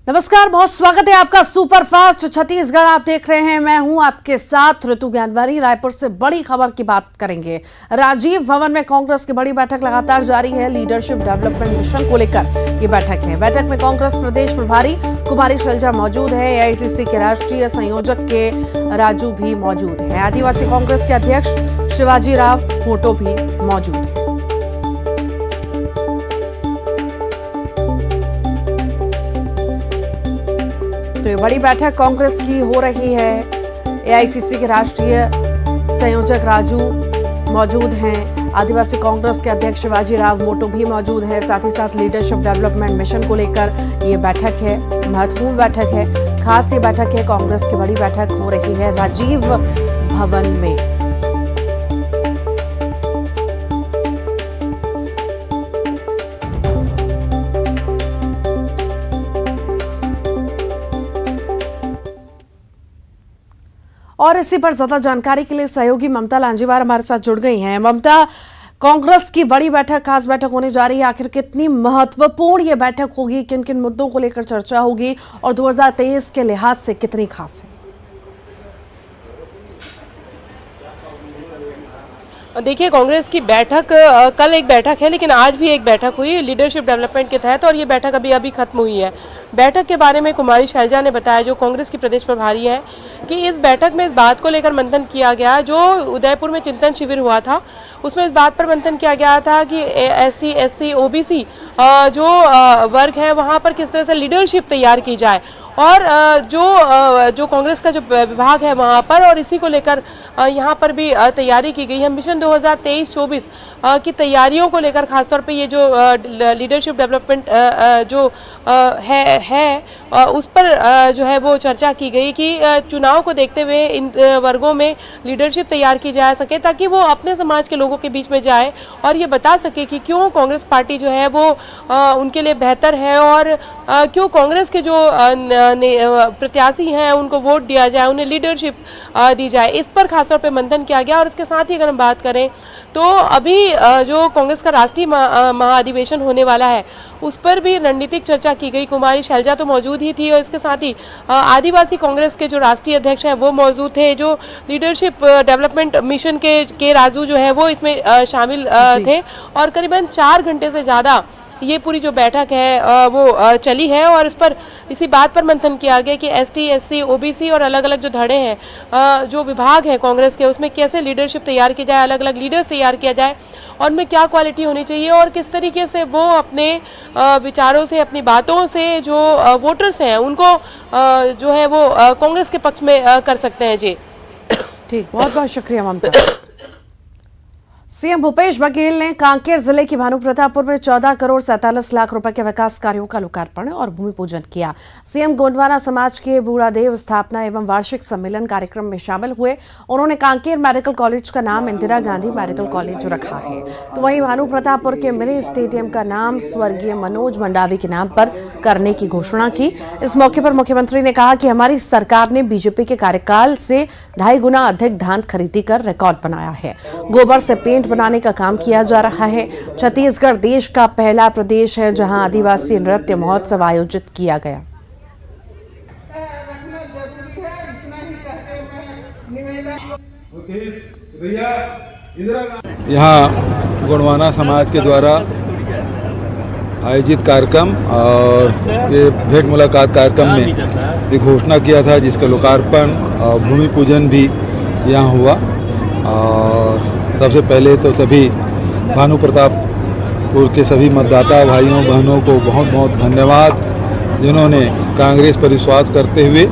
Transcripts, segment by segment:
नमस्कार, बहुत स्वागत है आपका सुपरफास्ट छत्तीसगढ़। आप देख रहे हैं, मैं हूं आपके साथ ऋतु ज्ञानवारी। रायपुर से बड़ी खबर की बात करेंगे। राजीव भवन में कांग्रेस की बड़ी बैठक लगातार जारी है। लीडरशिप डेवलपमेंट मिशन को लेकर ये बैठक है। बैठक में कांग्रेस प्रदेश प्रभारी कुमारी शैलजा मौजूद है। एआईसीसी के राष्ट्रीय संयोजक के राजू भी मौजूद है। आदिवासी कांग्रेस के अध्यक्ष शिवाजी राव मोटो भी मौजूद है। तो ये बड़ी बैठक कांग्रेस की हो रही है। एआईसीसी के राष्ट्रीय संयोजक राजू मौजूद हैं। आदिवासी कांग्रेस के अध्यक्ष शिवाजी राव मोटो भी मौजूद है। साथ ही साथ लीडरशिप डेवलपमेंट मिशन को लेकर ये बैठक है, महत्वपूर्ण बैठक है, खास ये बैठक है। कांग्रेस की बड़ी बैठक हो रही है राजीव भवन में। और इसी पर ज्यादा जानकारी के लिए सहयोगी ममता लांजीवार हमारे साथ जुड़ गई हैं। ममता, कांग्रेस की बड़ी बैठक, खास बैठक होने जा रही है। आखिर कितनी महत्वपूर्ण ये बैठक होगी, किन किन मुद्दों को लेकर चर्चा होगी और 2023 के लिहाज से कितनी खास है? देखिए, कांग्रेस की बैठक कल एक बैठक है, लेकिन आज भी एक बैठक हुई लीडरशिप डेवलपमेंट के तहत, और ये बैठक अभी खत्म हुई है। बैठक के बारे में कुमारी शैलजा ने बताया, जो कांग्रेस की प्रदेश प्रभारी हैं, कि इस बैठक में इस बात को लेकर मंथन किया गया। जो उदयपुर में चिंतन शिविर हुआ था, उसमें इस बात पर मंथन किया गया था कि एसटी, एससी, ओबीसी जो वर्ग है, वहाँ पर किस तरह से लीडरशिप तैयार की जाए, और जो कांग्रेस का जो विभाग है वहाँ पर, और इसी को लेकर यहाँ पर भी तैयारी की गई है। मिशन 2023-24 की तैयारियों को लेकर खासतौर पे ये जो लीडरशिप डेवलपमेंट जो है उस पर जो है वो चर्चा की गई कि चुनाव को देखते हुए इन वर्गों में लीडरशिप तैयार की जा सके, ताकि वो अपने समाज के लोगों के बीच में जाए और ये बता सके कि क्यों कांग्रेस पार्टी जो है वो उनके लिए बेहतर है, और क्यों कांग्रेस के जो प्रत्याशी हैं उनको वोट दिया जाए, उन्हें लीडरशिप दी जाए। इस पर खासतौर पे मंथन किया गया। और इसके साथ ही अगर हम बात करें तो अभी जो कांग्रेस का राष्ट्रीय महाअधिवेशन होने वाला है, उस पर भी रणनीतिक चर्चा की गई। कुमारी शैलजा तो मौजूद ही थी, और इसके साथ ही आदिवासी कांग्रेस के जो राष्ट्रीय अध्यक्ष हैं वो मौजूद थे। जो लीडरशिप डेवलपमेंट मिशन के राजू जो है वो इसमें शामिल थे, और करीबन 4 घंटे से ज़्यादा ये पूरी जो बैठक है वो चली है। और इस पर इसी बात पर मंथन किया गया कि एसटी, एससी, ओबीसी और अलग अलग जो धड़े हैं, जो विभाग हैं कांग्रेस के, उसमें कैसे लीडरशिप तैयार की जाए, अलग अलग लीडर्स तैयार किया जाए, और उनमें क्या क्वालिटी होनी चाहिए, और किस तरीके से वो अपने विचारों से, अपनी बातों से जो वोटर्स हैं उनको जो है वो कांग्रेस के पक्ष में कर सकते हैं। जी ठीक, बहुत बहुत शुक्रिया ममता। सीएम भूपेश बघेल ने कांकेर जिले की भानु प्रतापपुर में 14 करोड़ 47 लाख रुपए के विकास कार्यों का लोकार्पण और भूमि पूजन किया। सीएम गोंडवाना समाज के बूढ़ादेव स्थापना एवं वार्षिक सम्मेलन कार्यक्रम में शामिल हुए। उन्होंने कांकेर मेडिकल कॉलेज का नाम इंदिरा गांधी मेडिकल कॉलेज रखा है, तो वहीं भानु प्रतापपुर के मिनी स्टेडियम का नाम स्वर्गीय मनोज मंडावी के नाम पर करने की घोषणा की। इस मौके पर मुख्यमंत्री ने कहा कि हमारी सरकार ने बीजेपी के कार्यकाल से 2.5 गुना अधिक धान खरीदी कर रिकॉर्ड बनाया है। गोबर से पेंट बनाने का काम किया जा रहा है। छत्तीसगढ़ देश का पहला प्रदेश है जहां आदिवासी नृत्य महोत्सव आयोजित किया गया। यहाँ गोंडवाना समाज के द्वारा आयोजित कार्यक्रम और ये भेंट मुलाकात कार्यक्रम में ये घोषणा किया था, जिसका लोकार्पण और भूमि पूजन भी यहाँ हुआ। और सबसे पहले तो सभी भानु प्रतापपुर के सभी मतदाता भाइयों बहनों को बहुत बहुत धन्यवाद, जिन्होंने कांग्रेस पर विश्वास करते हुए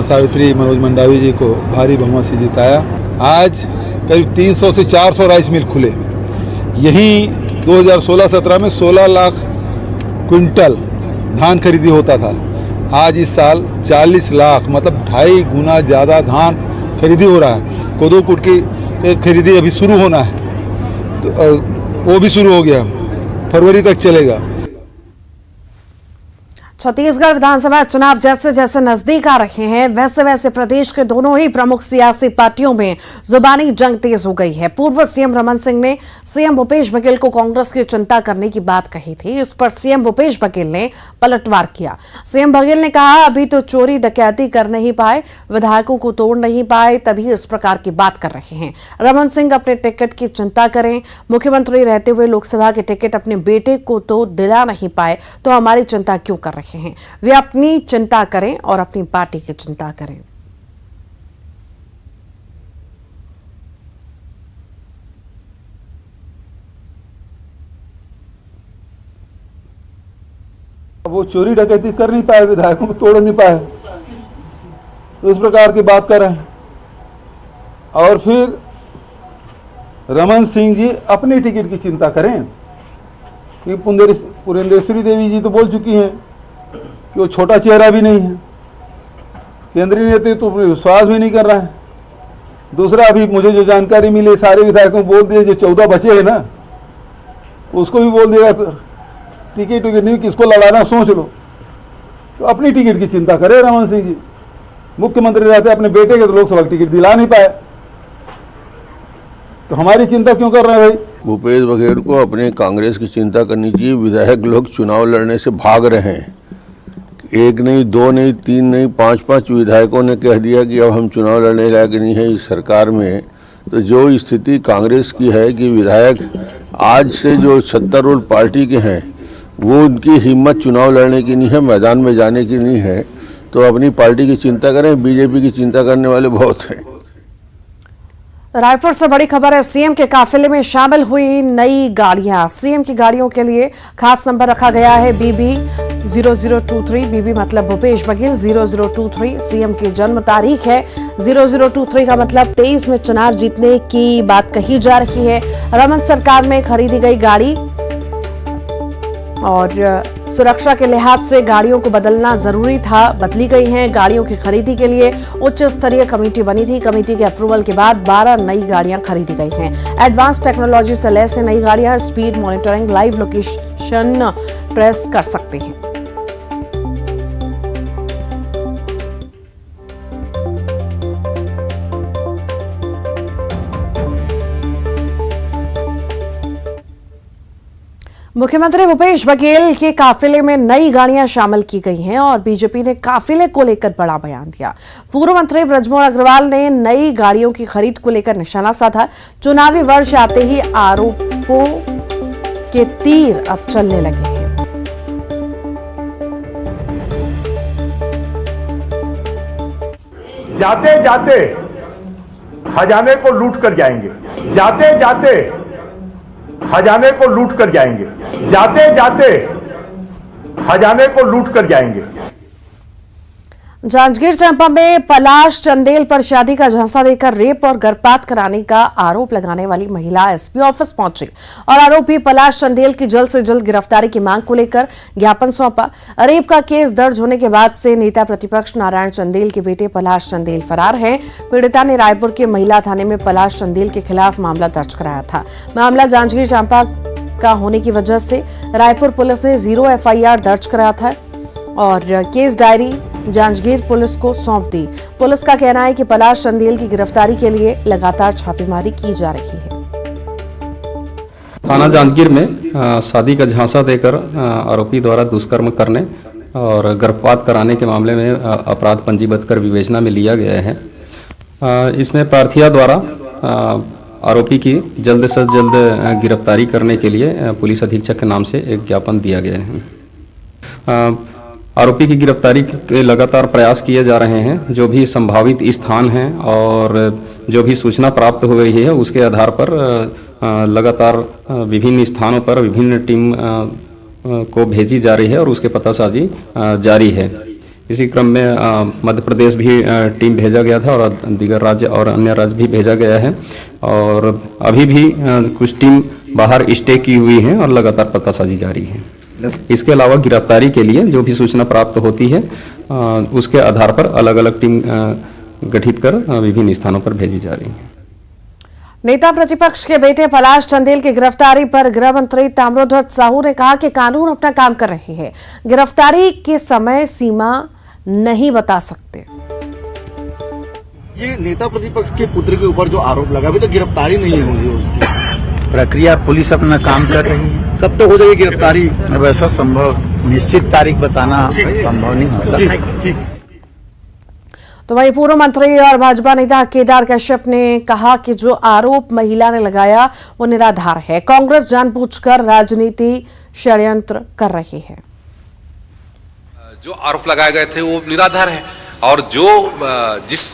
सावित्री मनोज मंडावी जी को भारी बहुमत से जिताया। आज करीब 300 से 400 राइस मिल खुले। यहीं 2016-17 में 16 लाख क्विंटल धान खरीदी होता था। आज इस साल 40 लाख, मतलब 2.5 गुना ज़्यादा धान खरीदी हो रहा है। कोदो कुट की खरीदी अभी शुरू होना है, तो वो भी शुरू हो गया, फरवरी तक चलेगा। छत्तीसगढ़ विधानसभा चुनाव जैसे जैसे नजदीक आ रहे हैं वैसे वैसे प्रदेश के दोनों ही प्रमुख सियासी पार्टियों में जुबानी जंग तेज हो गई है। पूर्व सीएम रमन सिंह ने सीएम भूपेश बघेल को कांग्रेस की चिंता करने की बात कही थी। इस पर सीएम भूपेश बघेल ने पलटवार किया। सीएम बघेल ने कहा, अभी तो चोरी डकैती कर नहीं पाए, विधायकों को तोड़ नहीं पाए, तभी इस प्रकार की बात कर रहे हैं। रमन सिंह अपने टिकट की चिंता करें, मुख्यमंत्री रहते हुए लोकसभा के टिकट अपने बेटे को तो दिला नहीं पाए तो हमारी चिंता क्यों कर रहे हैं। वे अपनी चिंता करें और अपनी पार्टी की चिंता करें। वो चोरी डकैती कर नहीं पाए, विधायकों को तोड़ नहीं पाए, तो इस प्रकार की बात कर रहे हैं। और फिर रमन सिंह जी अपनी टिकट की चिंता करें कि पुरेंद्रेश्वरी देवी जी तो बोल चुकी हैं कि वो छोटा चेहरा भी नहीं है, केंद्रीय नेतृत्व तो विश्वास भी नहीं कर रहा है। दूसरा, अभी मुझे जो जानकारी मिली, सारे विधायकों को बोल दिए, जो 14 बचे हैं ना उसको भी बोल दिया टिकट नहीं, किसको लड़ाना सोच लो। तो अपनी टिकट की चिंता करे रमन सिंह जी। मुख्यमंत्री रहते अपने बेटे के तो लोकसभा की टिकट दिला नहीं पाए, तो हमारी चिंता क्यों कर रहे हैं भाई। भूपेश बघेल को अपने कांग्रेस की चिंता करनी चाहिए। विधायक लोग चुनाव लड़ने से भाग रहे हैं। एक नहीं, दो नहीं, तीन नहीं, पांच विधायकों ने कह दिया कि अब हम चुनाव लड़ने लायक नहीं है इस सरकार में। तो जो स्थिति कांग्रेस की है कि विधायक आज से जो 70 रोल पार्टी के हैं वो उनकी हिम्मत चुनाव लड़ने की नहीं है, मैदान में जाने की नहीं है। तो अपनी पार्टी की चिंता करें, बीजेपी की चिंता करने वाले बहुत हैं। रायपुर से बड़ी खबर है, सीएम के काफिले में शामिल हुई नई गाड़ियां। सीएम की गाड़ियों के लिए खास नंबर रखा गया है BB 0023। BB मतलब भूपेश बघेल 0023। सीएम की जन्म तारीख है 0023 का मतलब 23 में चुनाव जीतने की बात कही जा रही है। रमन सरकार में खरीदी गई गाड़ी और सुरक्षा के लिहाज से गाड़ियों को बदलना जरूरी था, बदली गई हैं। गाड़ियों की खरीदी के लिए उच्च स्तरीय कमेटी बनी थी। कमेटी के अप्रूवल के बाद 12 नई गाड़ियां खरीदी गई हैं। एडवांस टेक्नोलॉजी से लैस नई गाड़ियां speed monitoring, live location trace कर सकती हैं। मुख्यमंत्री भूपेश बघेल के काफिले में नई गाड़ियां शामिल की गई हैं और बीजेपी ने काफिले को लेकर बड़ा बयान दिया। पूर्व मंत्री बृजमोहन अग्रवाल ने नई गाड़ियों की खरीद को लेकर निशाना साधा। चुनावी वर्ष आते ही आरोपों के तीर अब चलने लगे हैं। जाते जाते खजाने को लूट कर जाएंगे, जाते जाते खजाने को लूट कर जाएंगे, जाते जाते खजाने को लूट कर जाएंगे। जांजगीर चांपा में पलाश चंदेल पर शादी का झांसा देकर रेप और गर्भपात कराने का आरोप लगाने वाली महिला एसपी ऑफिस पहुंची और आरोपी पलाश चंदेल की जल्द से जल्द गिरफ्तारी की मांग को लेकर ज्ञापन सौंपा। रेप का केस दर्ज होने के बाद से नेता प्रतिपक्ष नारायण चंदेल के बेटे पलाश चंदेल फरार हैं। पीड़िता ने रायपुर के महिला थाने में पलाश चंदेल के खिलाफ मामला दर्ज कराया था। मामला जांजगीर चांपा का होने की वजह से रायपुर पुलिस ने 0 FIR दर्ज कराया था और केस डायरी जांजगीर पुलिस को सौंप दी। पुलिस का कहना है कि पलाश चंदेल की गिरफ्तारी के लिए लगातार छापेमारी की जा रही है। थाना जांजगीर में शादी का झांसा देकर आरोपी द्वारा दुष्कर्म करने और गर्भपात कराने के मामले में अपराध पंजीबद्ध कर विवेचना में लिया गया है। इसमें प्रार्थिया द्वारा आरोपी की जल्द से जल्द गिरफ्तारी करने के लिए पुलिस अधीक्षक के नाम से एक ज्ञापन दिया गया है। आरोपी की गिरफ्तारी के लगातार प्रयास किए जा रहे हैं। जो भी संभावित स्थान हैं और जो भी सूचना प्राप्त हो रही है उसके आधार पर लगातार विभिन्न स्थानों पर विभिन्न टीम को भेजी जा रही है और उसके पतासाजी जारी है। इसी क्रम में मध्य प्रदेश भी टीम भेजा गया था और दीगर राज्य और अन्य राज्य भी भेजा गया है और अभी भी कुछ टीम बाहर स्टे की हुई हैं और लगातार पतासाजी जारी है। इसके अलावा गिरफ्तारी के लिए जो भी सूचना प्राप्त होती है उसके आधार पर अलग अलग टीम गठित कर विभिन्न स्थानों पर भेजी जा रही है। नेता प्रतिपक्ष के बेटे पलाश चंदेल की गिरफ्तारी पर गृह मंत्री ताम्रध्वज साहू ने कहा कि कानून अपना काम कर रही है, गिरफ्तारी के समय सीमा नहीं बता सकते। ये नेता प्रतिपक्ष के पुत्र के ऊपर जो आरोप लगा, अभी तो गिरफ्तारी नहीं हुई है उसकी। प्रक्रिया पुलिस अपना काम कर रही है। कब तक हो जाएगी गिरफ्तारी? अब ऐसा संभव निश्चित तारीख बताना संभव नहीं होता। ठीक। तो वहीं पूर्व मंत्री और भाजपा नेता केदार कश्यप ने कहा कि जो आरोप महिला ने लगाया वो निराधार है। कांग्रेस जानबूझकर राजनीति षड्यंत्र कर रही है। जो आरोप लगाए गए थे वो निराधार है और जो जिस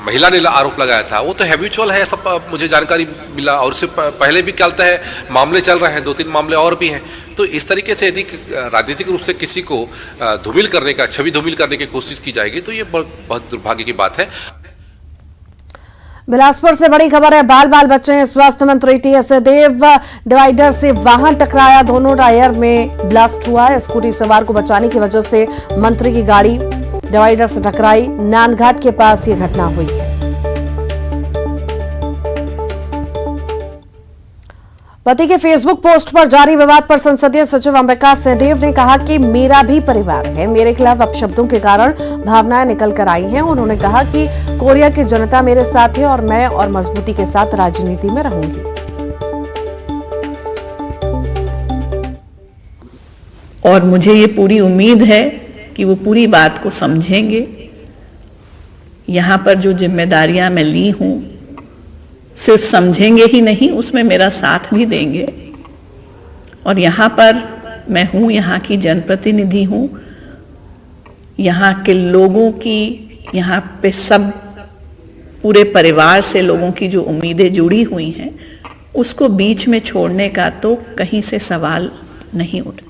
महिला ने आरोप लगाया था वो तो हैबिचुअल है, सब मुझे जानकारी मिला और उससे पहले भी चलता है, मामले चल रहे हैं, 2-3 मामले और भी हैं। तो इस तरीके से यदि राजनीतिक रूप से किसी को धूमिल करने का, छवि धूमिल करने की कोशिश की जाएगी तो ये बहुत दुर्भाग्य की बात है। बिलासपुर से बड़ी खबर है, बाल बच्चे हैं। स्वास्थ्य मंत्री टीएस देव डिवाइडर से वाहन टकराया, दोनों टायर में ब्लास्ट हुआ। स्कूटी सवार को बचाने की वजह से मंत्री की गाड़ी डिवाइडर से टकराई। नानघाट के पास ये घटना हुई है। पति के फेसबुक पोस्ट पर जारी विवाद पर संसदीय सचिव अंबिका सिंहदेव ने कहा कि मेरा भी परिवार है, मेरे खिलाफ अपशब्दों के कारण भावनाएं निकल कर आई हैं। उन्होंने कहा कि कोरिया की जनता मेरे साथ है और मैं और मजबूती के साथ राजनीति में रहूंगी। और मुझे ये पूरी उम्मीद है कि वो पूरी बात को समझेंगे। यहाँ पर जो जिम्मेदारियां मैं ली हूँ, सिर्फ समझेंगे ही नहीं, उसमें मेरा साथ भी देंगे। और यहाँ पर मैं हूँ, यहाँ की जनप्रतिनिधि हूँ, यहाँ के लोगों की, यहाँ पे सब पूरे परिवार से लोगों की जो उम्मीदें जुड़ी हुई हैं, उसको बीच में छोड़ने का तो कहीं से सवाल नहीं उठता।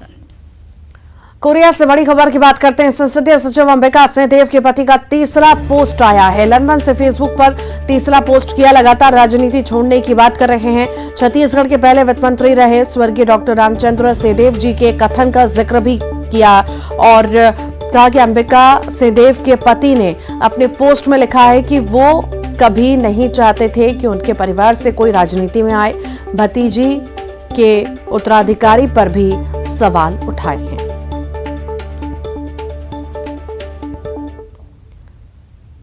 कोरिया से बड़ी खबर की बात करते हैं। संसदीय सचिव अंबिका सिंहदेव के पति का तीसरा पोस्ट आया है। लंदन से फेसबुक पर तीसरा पोस्ट किया। लगातार राजनीति छोड़ने की बात कर रहे हैं। छत्तीसगढ़ के पहले वित्त मंत्री रहे स्वर्गीय डॉक्टर रामचंद्र सिंहदेव जी के कथन का जिक्र भी किया और कहा कि अंबिका सिंहदेव के पति ने अपने पोस्ट में लिखा है कि वो कभी नहीं चाहते थे कि उनके परिवार से कोई राजनीति में आए। भतीजी के उत्तराधिकारी पर भी सवाल उठाए हैं।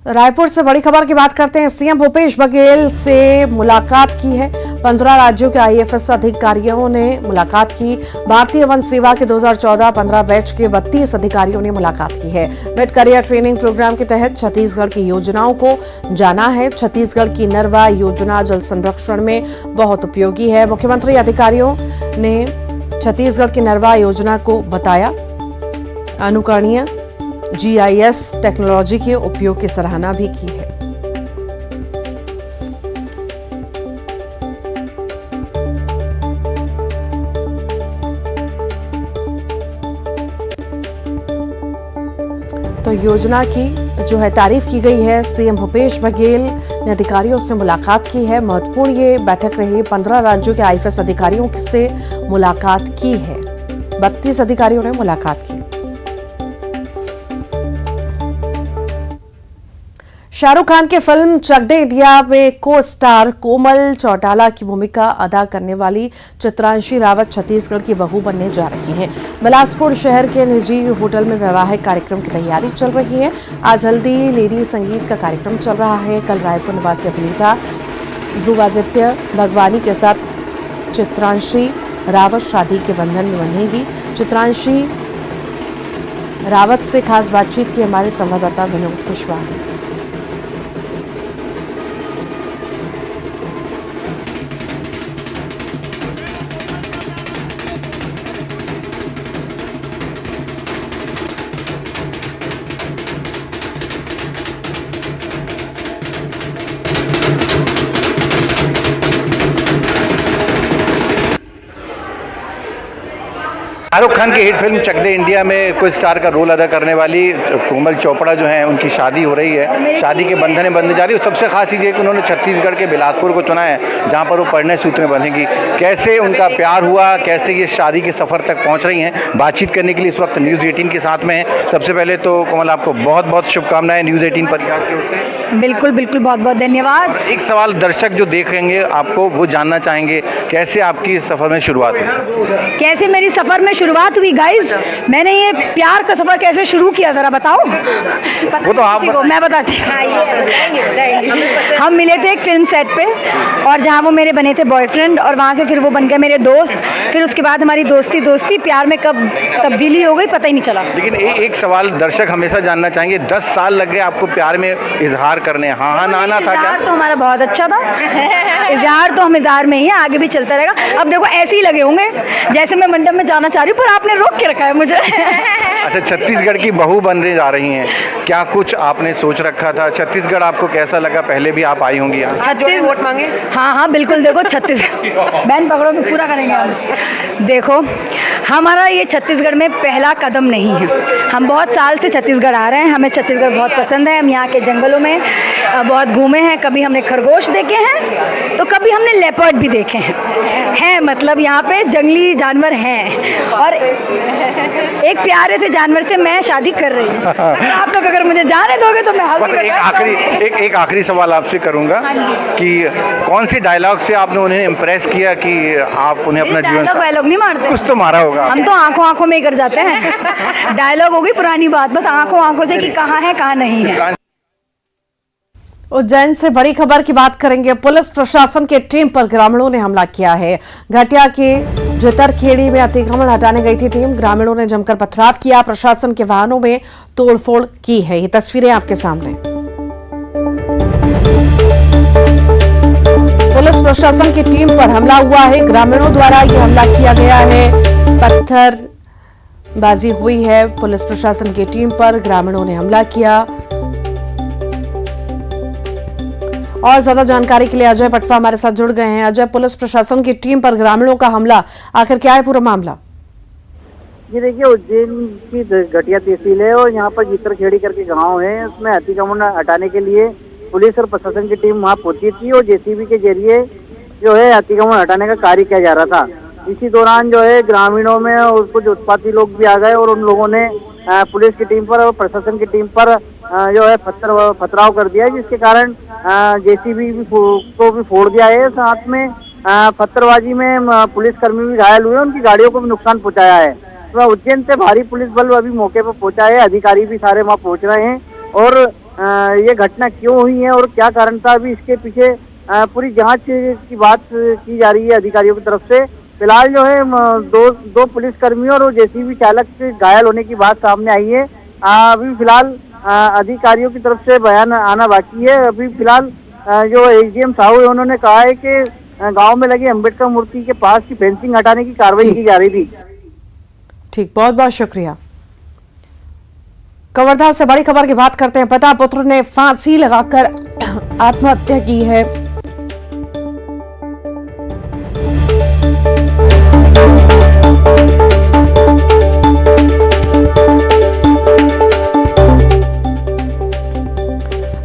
रायपुर से बड़ी खबर की बात करते हैं। सीएम भूपेश बघेल से मुलाकात की है। 15 राज्यों के आईएफएस अधिकारियों ने मुलाकात की। भारतीय वन सेवा के 2014-15 बैच के 32 अधिकारियों ने मुलाकात की है। मिड करियर ट्रेनिंग प्रोग्राम के तहत छत्तीसगढ़ की योजनाओं को जाना है। छत्तीसगढ़ की नरवा योजना जल संरक्षण में बहुत उपयोगी है। मुख्यमंत्री अधिकारियों ने छत्तीसगढ़ की नरवा योजना को बताया अनुकरणीय। जीआईएस टेक्नोलॉजी के उपयोग की सराहना भी की है। तो योजना की जो है तारीफ की गई है। सीएम भूपेश बघेल ने अधिकारियों से मुलाकात की है। महत्वपूर्ण ये बैठक रही। 15 राज्यों के आईएफएस अधिकारियों से मुलाकात की है। 32 अधिकारियों ने मुलाकात की। शाहरुख खान की फिल्म चक दे इंडिया में को स्टार कोमल चौटाला की भूमिका अदा करने वाली चित्रांशी रावत छत्तीसगढ़ की बहू बनने जा रही हैं। बिलासपुर शहर के निजी होटल में वैवाहिक कार्यक्रम की तैयारी चल रही है। आज हल्दी लेडी संगीत का कार्यक्रम चल रहा है। कल रायपुर निवासी अभिनेता ध्रुवादित्य भगवानी के साथ चित्रांशी रावत शादी के बंधन में बंधेंगी। चित्रांशी रावत से खास बातचीत की हमारे संवाददाता विनोद कुशवाहा ने। शाहरुख खान की हिट फिल्म चक दे इंडिया में कोई स्टार का रोल अदा करने वाली कोमल चोपड़ा जो है, उनकी शादी हो रही है। शादी के बंधन बंधे जा रही है। सबसे खास चीज़ ये कि उन्होंने छत्तीसगढ़ के बिलासपुर को चुना है, जहाँ पर वो परिणय सूत्र बंधेंगी। कैसे उनका प्यार हुआ, कैसे ये शादी के सफ़र तक पहुँच रही हैं, बातचीत करने के लिए इस वक्त न्यूज़ 18 के साथ में है। सबसे पहले तो कोमल, आपको बहुत बहुत शुभकामनाएं न्यूज़ 18 परिवार की ओर से। बिल्कुल बिल्कुल, बहुत बहुत धन्यवाद। एक सवाल दर्शक जो देखेंगे आपको, वो जानना चाहेंगे कैसे आपकी सफ़र में शुरुआत हुई? कैसे मेरी सफर में शुरुआत हुई गाइस, मैंने ये प्यार का सफर कैसे शुरू किया जरा बताओ। वो तो आप मैं बताती हूँ। हम मिले थे एक फिल्म सेट पे, और जहाँ वो मेरे बने थे बॉयफ्रेंड, और वहाँ से फिर वो बन गए मेरे दोस्त। फिर उसके बाद हमारी दोस्ती प्यार में कब तब्दीली हो गई पता ही नहीं चला। लेकिन एक सवाल दर्शक हमेशा जानना चाहेंगे, 10 साल लग गए आपको प्यार में इजहार करने, हाँ ना था क्या? इजहार तो हमारा बहुत अच्छा था। इजहार तो हम इजहार में ही है, आगे भी चलता रहेगा। अब देखो ऐसे ही लगे होंगे जैसे मैं मंडप में जाना चाह रही हूँ, पर आपने रोक के रखा है मुझे। अच्छा, छत्तीसगढ़ की बहू बनने जा रही हैं, क्या कुछ आपने सोच रखा था? छत्तीसगढ़ आपको कैसा लगा? पहले भी आप आई होंगी यहाँ। छत्तीस वोट मांगे? हाँ बिल्कुल। देखो बहन पकड़ो, भी पूरा करेंगे हम। देखो हमारा ये छत्तीसगढ़ में पहला कदम नहीं है। हम बहुत साल से छत्तीसगढ़ आ रहे हैं, हमें छत्तीसगढ़ बहुत पसंद है। हम यहाँ के जंगलों में बहुत घूमे हैं। कभी हमने खरगोश देखे हैं तो कभी हमने लेपर्ड भी देखे हैं। मतलब यहाँ पे जंगली जानवर हैं, और एक प्यारे से जानवर से मैं शादी कर रही हूँ। आप लोग अगर मुझे जाने दोगे तो मैं एक आखिरी सवाल आपसे करूंगा कि कौन सी डायलॉग से आपने उन्हें इम्प्रेस किया कि आप उन्हें अपना जीवन? डायलॉग नहीं मारते, कुछ तो मारा होगा। हम तो आंखों में ही कर जाते हैं। डायलॉग होगी पुरानी बात, बस आंखों से कि कहाँ है कहाँ नहीं है। उज्जैन से बड़ी खबर की बात करेंगे। पुलिस प्रशासन के टीम पर ग्रामीणों ने हमला किया है। घटिया के जितरखेड़ी में अतिक्रमण हटाने गई थी टीम, ग्रामीणों ने जमकर पथराव किया, प्रशासन के वाहनों में तोड़फोड़ की है। ये तस्वीरें आपके सामने। पुलिस प्रशासन की टीम पर हमला हुआ है, ग्रामीणों द्वारा ये हमला किया गया है। पत्थरबाजी हुई है पुलिस प्रशासन की टीम पर, ग्रामीणों ने हमला किया। और ज्यादा जानकारी के लिए अजय पटवा हमारे साथ जुड़ गए हैं। अजय, पुलिस प्रशासन की टीम पर ग्रामीणों का हमला, आखिर क्या है पूरा मामला? जी देखिए, उज्जैन की घटिया तहसील है और यहाँ पर जितरखेड़ी करके गांव है, उसमें अतिक्रमण हटाने के लिए पुलिस और प्रशासन की टीम वहाँ पहुंची थी और जेसीबी के जरिए जो है अतिक्रमण हटाने का कार्य किया जा रहा था। इसी दौरान जो है ग्रामीणों में कुछ उत्पाती लोग भी आ गए और उन लोगों ने पुलिस की टीम पर और प्रशासन की टीम पर जो है पथराव कर दिया, जिसके कारण जेसीबी को भी फोड़ दिया है। साथ में पत्थरबाजी में पुलिसकर्मी भी घायल हुए, उनकी गाड़ियों को भी नुकसान पहुंचाया है। तो उज्जैन से भारी पुलिस बल अभी मौके पर पहुंचा है, अधिकारी भी सारे वहाँ पहुंच रहे हैं और ये घटना क्यों हुई है और क्या कारण था, अभी इसके पीछे पूरी जांच की बात की जा रही है अधिकारियों की तरफ से। फिलहाल जो है दो पुलिसकर्मियों और जेसीबी चालक के घायल होने की बात सामने आई है। अभी फिलहाल अधिकारियों की तरफ से बयान आना बाकी है। अभी फिलहाल जो एसडीएम साहू है, उन्होंने कहा है कि गांव में लगी अंबेडकर मूर्ति के पास की फेंसिंग हटाने की कार्रवाई की जा रही थी। ठीक, बहुत बहुत शुक्रिया। कवर्धा से बड़ी खबर की बात करते हैं। पिता पुत्र ने फांसी लगाकर आत्महत्या की है।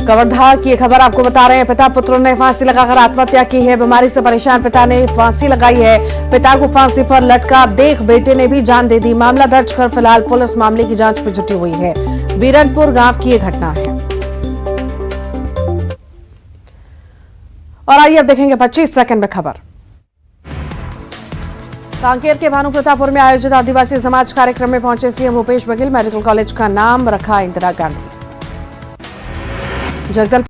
कवर्धा की खबर आपको बता रहे हैं। पिता पुत्र ने फांसी लगाकर आत्महत्या की है। बीमारी से परेशान पिता ने फांसी लगाई है। पिता को फांसी पर लटका देख बेटे ने भी जान दे दी। मामला दर्ज कर फिलहाल पुलिस मामले की जांच में जुटी हुई है। बीरनपुर गांव की ये घटना है। और आइए अब देखेंगे 25 सेकंड में खबर। कांकेर के भानु प्रतापपुर में आयोजित आदिवासी समाज कार्यक्रम में पहुंचे CM Bhupesh Baghel. Medical college का नाम रखा इंदिरा गांधी। जगदल